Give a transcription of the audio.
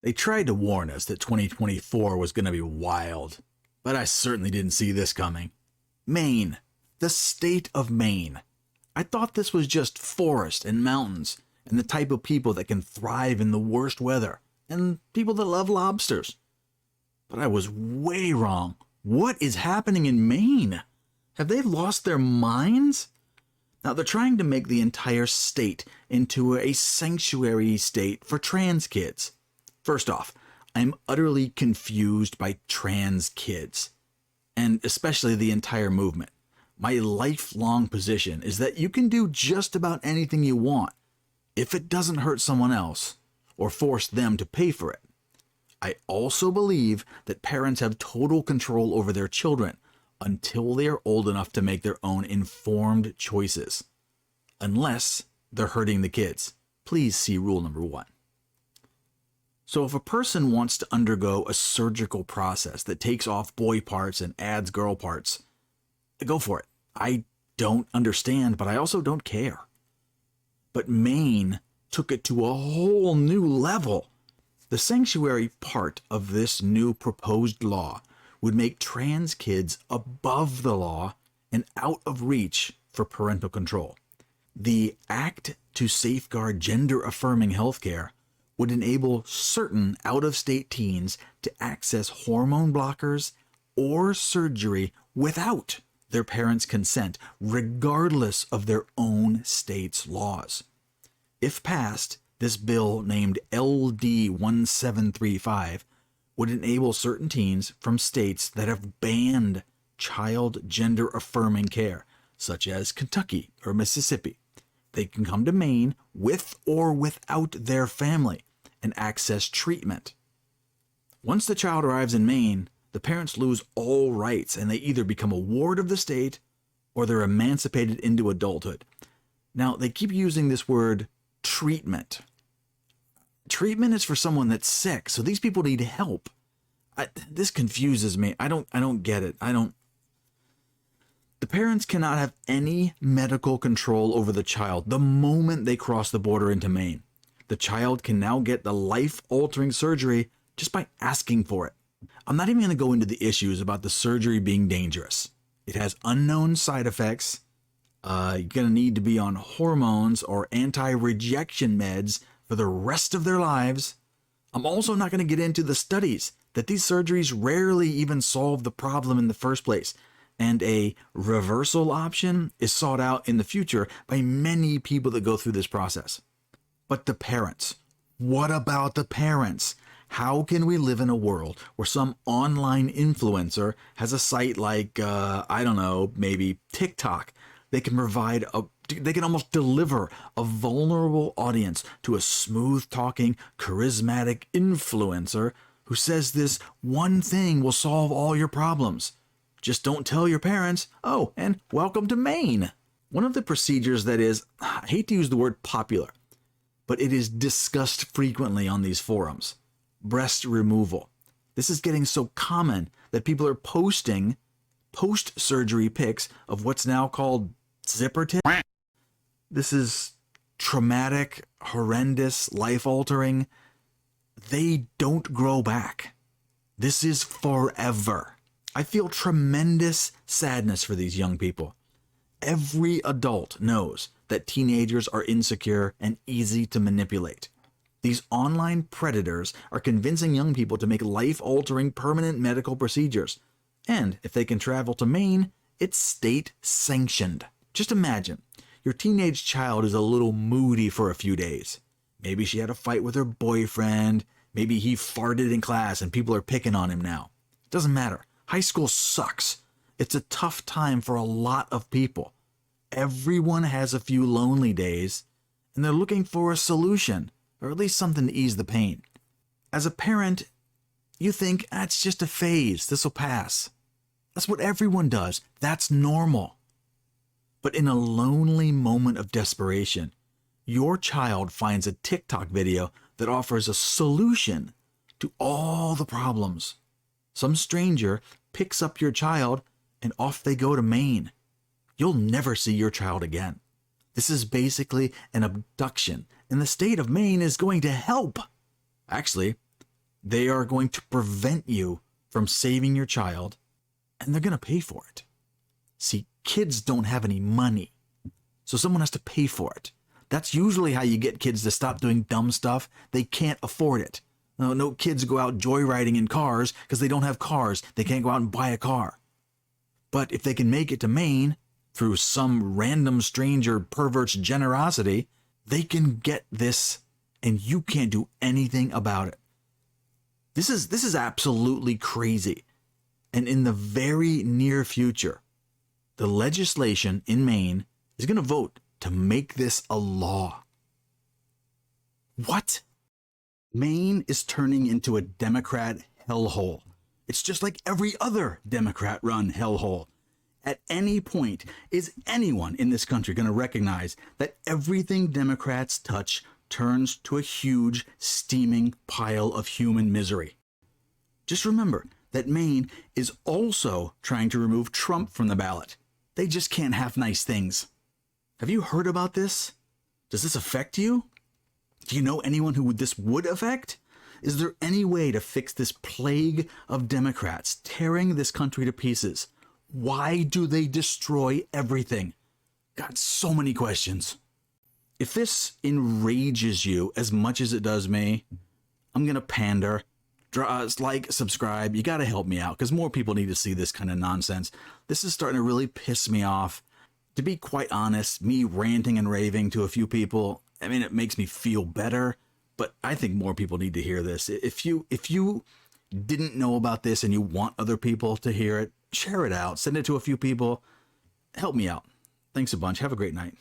They tried to warn us that 2024 was going to be wild, but I certainly didn't see this coming. Maine. The state of Maine. I thought this was just forest and mountains and the type of people that can thrive in the worst weather and people that love lobsters. But I was way wrong. What is happening in Maine? Have they lost their minds? Now, they're trying to make the entire state into a sanctuary state for trans kids. First off, I'm utterly confused by trans kids, and especially the entire movement. My lifelong position is that you can do just about anything you want if it doesn't hurt someone else or force them to pay for it. I also believe that parents have total control over their children until they are old enough to make their own informed choices. Unless they're hurting the kids. Please see rule number 1. So if a person wants to undergo a surgical process that takes off boy parts and adds girl parts, go for it. I don't understand, but I also don't care. But Maine took it to a whole new level. The sanctuary part of this new proposed law would make trans kids above the law and out of reach for parental control. The Act to Safeguard Gender-Affirming Healthcare would enable certain out-of-state teens to access hormone blockers or surgery without their parents' consent, regardless of their own state's laws. If passed, this bill, named LD 1735, would enable certain teens from states that have banned child gender-affirming care, such as Kentucky or Mississippi. They can come to Maine with or without their family and access treatment. Once the child arrives in Maine, the parents lose all rights and they either become a ward of the state or they're emancipated into adulthood. Now, they keep using this word treatment. Treatment is for someone that's sick, so these people need help. This confuses me. I don't get it. The parents cannot have any medical control over the child the moment they cross the border into Maine. The child can now get the life-altering surgery just by asking for it. I'm not even going to go into the issues about the surgery being dangerous. It has unknown side effects. You're going to need to be on hormones or anti-rejection meds for the rest of their lives. I'm also not going to get into the studies that these surgeries rarely even solve the problem in the first place. And a reversal option is sought out in the future by many people that go through this process. But the parents, what about the parents? How can we live in a world where some online influencer has a site like, maybe TikTok? They can almost deliver a vulnerable audience to a smooth-talking, charismatic influencer who says this one thing will solve all your problems. Just don't tell your parents. Oh, and welcome to Maine. One of the procedures that is, I hate to use the word popular, but it is discussed frequently on these forums. Breast removal. This is getting so common that people are posting post-surgery pics of what's now called zipper tip. This is traumatic, horrendous, life-altering. They don't grow back. This is forever. I feel tremendous sadness for these young people. Every adult knows that teenagers are insecure and easy to manipulate. These online predators are convincing young people to make life-altering permanent medical procedures. And if they can travel to Maine, it's state-sanctioned. Just imagine, your teenage child is a little moody for a few days. Maybe she had a fight with her boyfriend. Maybe he farted in class and people are picking on him now. It doesn't matter. High school sucks. It's a tough time for a lot of people. Everyone has a few lonely days, and they're looking for a solution, or at least something to ease the pain. As a parent, you think, it's just a phase, this'll pass. That's what everyone does. That's normal. But in a lonely moment of desperation, your child finds a TikTok video that offers a solution to all the problems. Some stranger picks up your child and off they go to Maine. You'll never see your child again. This is basically an abduction, and the state of Maine is going to help. Actually, They are going to prevent you from saving your child, and they're going to pay for it. See, kids don't have any money, so someone has to pay for it. That's usually how you get kids to stop doing dumb stuff. They can't afford it. No kids go out joyriding in cars because they don't have cars. They can't go out and buy a car. But if they can make it to Maine through some random stranger pervert's generosity, they can get this, and you can't do anything about it. This is absolutely crazy. And in the very near future, the legislation in Maine is going to vote to make this a law. What? Maine is turning into a Democrat hellhole. It's just like every other Democrat-run hellhole. At any point, is anyone in this country going to recognize that everything Democrats touch turns to a huge, steaming pile of human misery? Just remember that Maine is also trying to remove Trump from the ballot. They just can't have nice things. Have you heard about this? Does this affect you? Do you know anyone who this would affect? Is there any way to fix this plague of Democrats tearing this country to pieces? Why do they destroy everything? Got so many questions. If this enrages you as much as it does me, I'm going to pander. Like, subscribe. You got to help me out because more people need to see this kind of nonsense. This is starting to really piss me off. To be quite honest, me ranting and raving to a few people, I mean, it makes me feel better, but I think more people need to hear this. If you didn't know about this and you want other people to hear it, share it out. Send it to a few people. Help me out. Thanks a bunch. Have a great night.